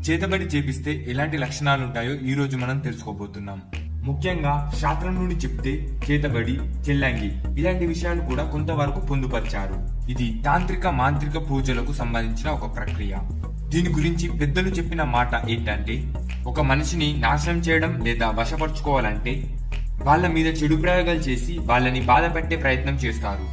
చేతబడి చేపిస్తే ఎలాంటి లక్షణాలుంటాయో ఈ రోజు మనం తెలుసుకోబోతున్నాం. ముఖ్యంగా శాస్త్రం నుండి చెప్తే చేతబడి, చెల్లంగి ఇలాంటి విషయాలు కూడా కొంతవరకు పొందుపరిచారు. ఇది తాంత్రిక మాంత్రిక పూజలకు సంబంధించిన ఒక ప్రక్రియ. దీని గురించి పెద్దలు చెప్పిన మాట ఏంటంటే, ఒక మనిషిని నాశనం చేయడం లేదా వశపరుచుకోవాలంటే వాళ్ళ మీద చెడు ప్రయోగాలు చేసి వాళ్ళని బాధ పెట్టే ప్రయత్నం చేస్తారు.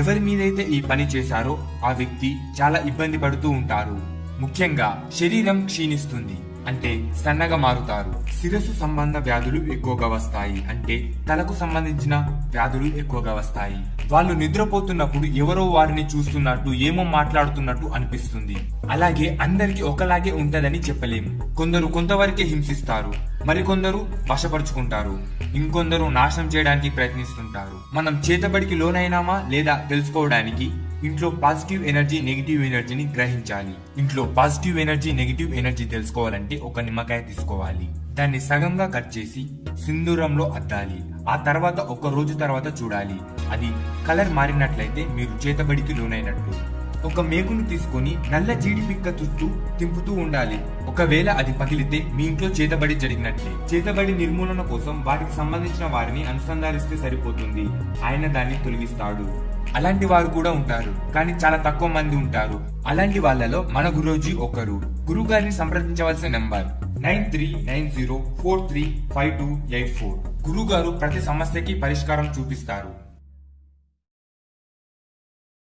ఎవరి మీదైతే ఈ పని చేశారో ఆ వ్యక్తి చాలా ఇబ్బంది పడుతూ ఉంటారు. ముఖ్యంగా శరీరం క్షీణిస్తుంది, అంటే సన్నగా మారుతారు. శిరస్సు సంబంధ వ్యాధులు ఎక్కువగా వస్తాయి, అంటే తలకు సంబంధించిన వ్యాధులు ఎక్కువగా వస్తాయి. వాళ్ళు నిద్రపోతున్నప్పుడు ఎవరో వారిని చూస్తున్నట్టు, ఏమో మాట్లాడుతున్నట్టు అనిపిస్తుంది. అలాగే అందరికి ఒకలాగే ఉంటదని చెప్పలేము. కొందరు కొంతవరకే హింసిస్తారు, మరికొందరు వశపరుచుకుంటారు, ఇంకొందరు నాశనం చేయడానికి ప్రయత్నిస్తుంటారు. మనం చేతబడికి లోనైనామా లేదా తెలుసుకోవడానికి ఇంట్లో పాజిటివ్ ఎనర్జీ, నెగిటివ్ ఎనర్జీని గ్రహించాలి. ఇంట్లో పాజిటివ్ ఎనర్జీ, నెగిటివ్ ఎనర్జీ తెలుసుకోవాలంటే ఒక నిమ్మకాయ తీసుకోవాలి. దాన్ని సగంగా కట్ చేసి సింధూరంలో అద్దాలి. ఆ తర్వాత ఒక రోజు తర్వాత చూడాలి. అది కలర్ మారినట్లయితే మీరు చేతబడికి లోనైనట్లు. ఒక మేకును తీసుకొని నల్ల జీడి పిక్క చుట్టూ తింపుతూ ఉండాలి. ఒకవేళ అది పగిలితే మీ ఇంట్లో చేతబడి జరిగినట్లే. చేతబడి నిర్మూలన కోసం వాటికి సంబంధించిన వారిని అనుసంధానిస్తే సరిపోతుంది. ఆయన దాన్ని తొలగిస్తాడు. అలాంటి వారు కూడా ఉంటారు, కానీ చాలా తక్కువ మంది ఉంటారు. అలాంటి వాళ్ళలో మన గురూజీ ఒకరు. గురువు గారిని సంప్రదించవలసిన నంబర్ 9390435284. గురువు గారు ప్రతి సమస్యకి పరిష్కారం చూపిస్తారు.